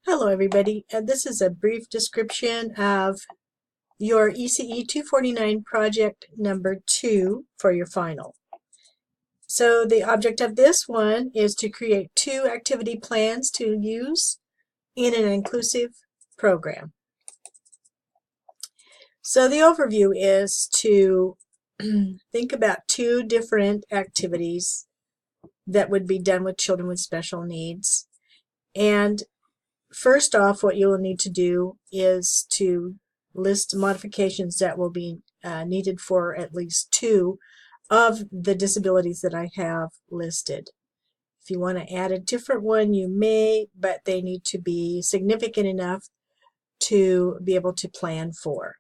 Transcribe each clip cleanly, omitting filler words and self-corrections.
Hello everybody, this is a brief description of your ECE 249 project number 2 for your final. So the object of this one is to create 2 activity plans to use in an inclusive program. So the overview is to think about 2 different activities that would be done with children with special needs. And first off, what you will need to do is to list modifications that will be needed for at least 2 of the disabilities that I have listed. If you want to add a different one, you may, but they need to be significant enough to be able to plan for.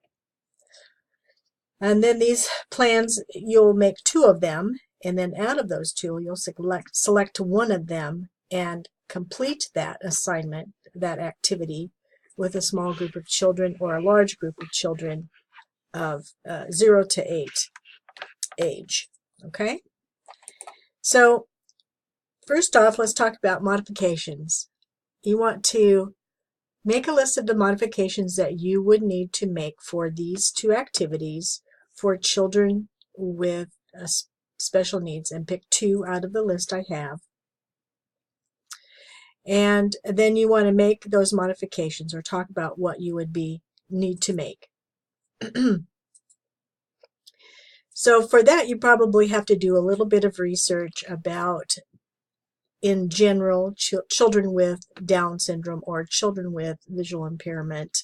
And then these plans, you'll make 2 of them, and then out of those 2, you'll select one of them and complete that assignment, that activity, with a small group of children or a large group of children of 0 to 8 age. Okay? So first off, let's talk about modifications. You want to make a list of the modifications that you would need to make for these 2 activities for children with special needs, and pick 2 out of the list I have. And then you want to make those modifications or talk about what you would need to make. So for that, you probably have to do a little bit of research about, in general, children with Down syndrome or children with visual impairment.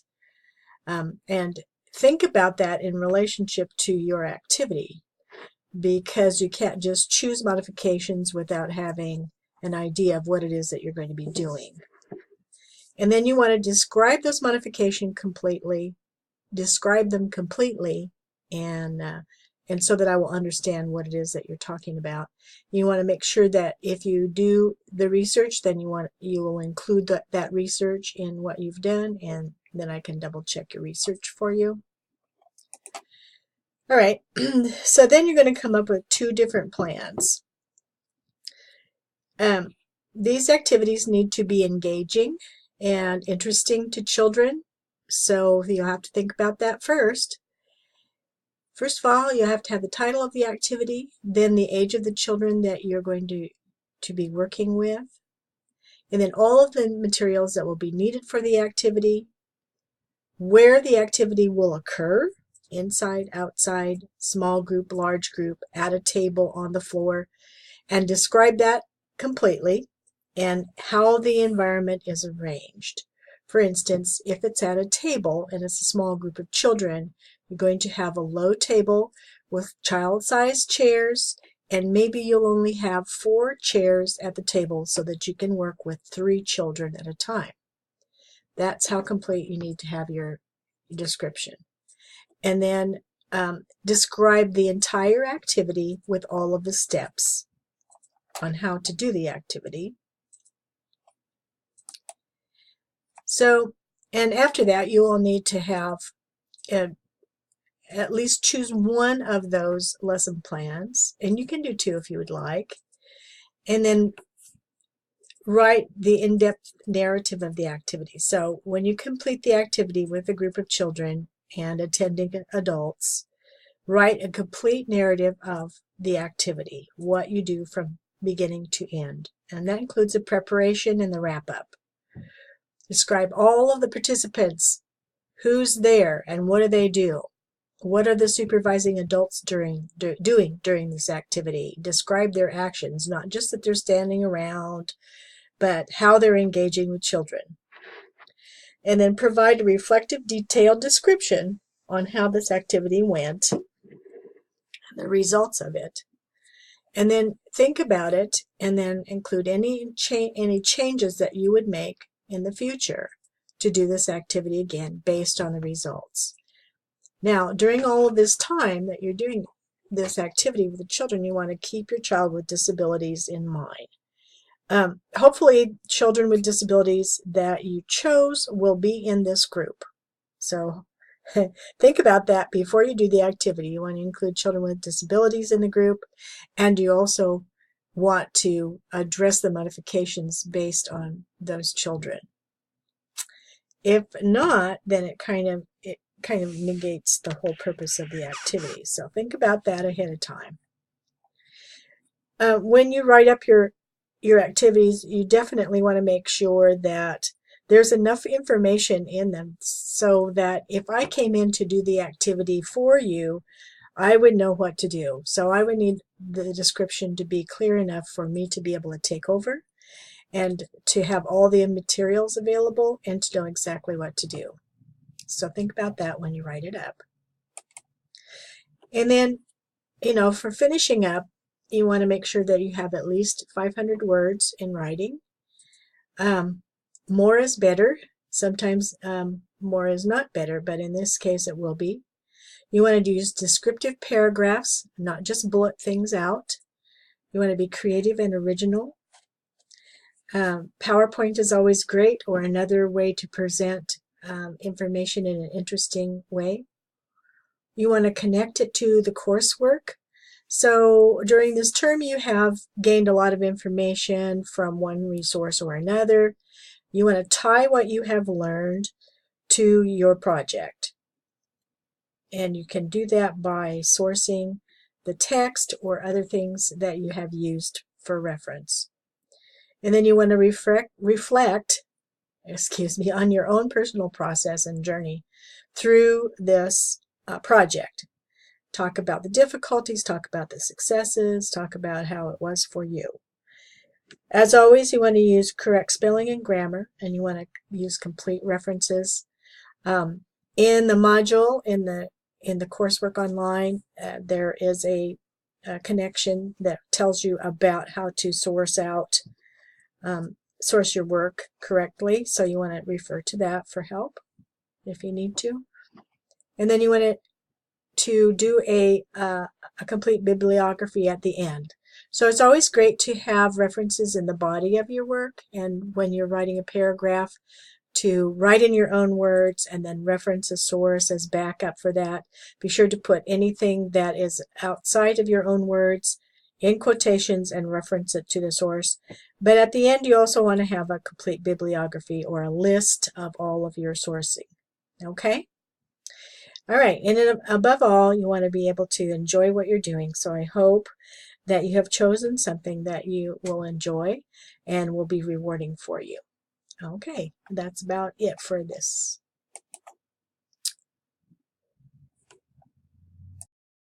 And think about that in relationship to your activity, because you can't just choose modifications without having an idea of what it is that you're going to be doing. And then you want to describe those modifications completely, and so that I will understand what it is that you're talking about. You want to make sure that if you do the research, then you will include that research in what you've done, and then I can double check your research for you. All right, so then you're going to come up with 2 different plans. These activities need to be engaging and interesting to children, so you'll have to think about that first. First of all, you have to have the title of the activity, then the age of the children that you're going to be working with, and then all of the materials that will be needed for the activity, where the activity will occur, inside, outside, small group, large group, at a table, on the floor, and describe that completely, and how the environment is arranged. For instance, if it's at a table and it's a small group of children, you're going to have a low table with child-sized chairs, and maybe you'll only have 4 chairs at the table so that you can work with 3 children at a time. That's how complete you need to have your description. And then describe the entire activity with all of the steps on how to do the activity. So, and after that, you will need to have at least choose one of those lesson plans, and you can do 2 if you would like, and then write the in-depth narrative of the activity. So when you complete the activity with a group of children and attending adults, write a complete narrative of the activity, what you do from beginning to end, and that includes the preparation and the wrap-up. Describe all of the participants, who's there and what do they do. What are the supervising adults doing during this activity? Describe their actions, not just that they're standing around, but how they're engaging with children. And then provide a reflective, detailed description on how this activity went, the results of it. And then think about it, and then include any changes that you would make in the future to do this activity again based on the results. Now, during all of this time that you're doing this activity with the children, you want to keep your child with disabilities in mind. Hopefully, children with disabilities that you chose will be in this group. So think about that before you do the activity. You want to include children with disabilities in the group, and you also want to address the modifications based on those children. If not, then it kind of negates the whole purpose of the activity. So think about that ahead of time. When you write up your activities, you definitely want to make sure that there's enough information in them so that if I came in to do the activity for you, I would know what to do. So I would need the description to be clear enough for me to be able to take over and to have all the materials available and to know exactly what to do. So think about that when you write it up. And then, for finishing up, you want to make sure that you have at least 500 words in writing. More is better. Sometimes more is not better, but in this case it will be. You want to use descriptive paragraphs, not just bullet things out. You want to be creative and original. PowerPoint is always great, or another way to present information in an interesting way. You want to connect it to the coursework. So during this term, you have gained a lot of information from one resource or another. You want to tie what you have learned to your project. And you can do that by sourcing the text or other things that you have used for reference. And then you want to reflect on your own personal process and journey through this project. Talk about the difficulties, talk about the successes, talk about how it was for you. As always, you want to use correct spelling and grammar, and you want to use complete references. In the module, in the coursework online, there is a connection that tells you about how to source your work correctly. So you want to refer to that for help if you need to. And then you want to do a complete bibliography at the end. So it's always great to have references in the body of your work, and when you're writing a paragraph, to write in your own words and then reference a source as backup for that. Be sure to put anything that is outside of your own words in quotations and reference it to the source. But at the end, you also want to have a complete bibliography or a list of all of your sourcing. Okay? All right, and then above all, you want to be able to enjoy what you're doing. So I hope that you have chosen something that you will enjoy and will be rewarding for you. Okay, that's about it for this.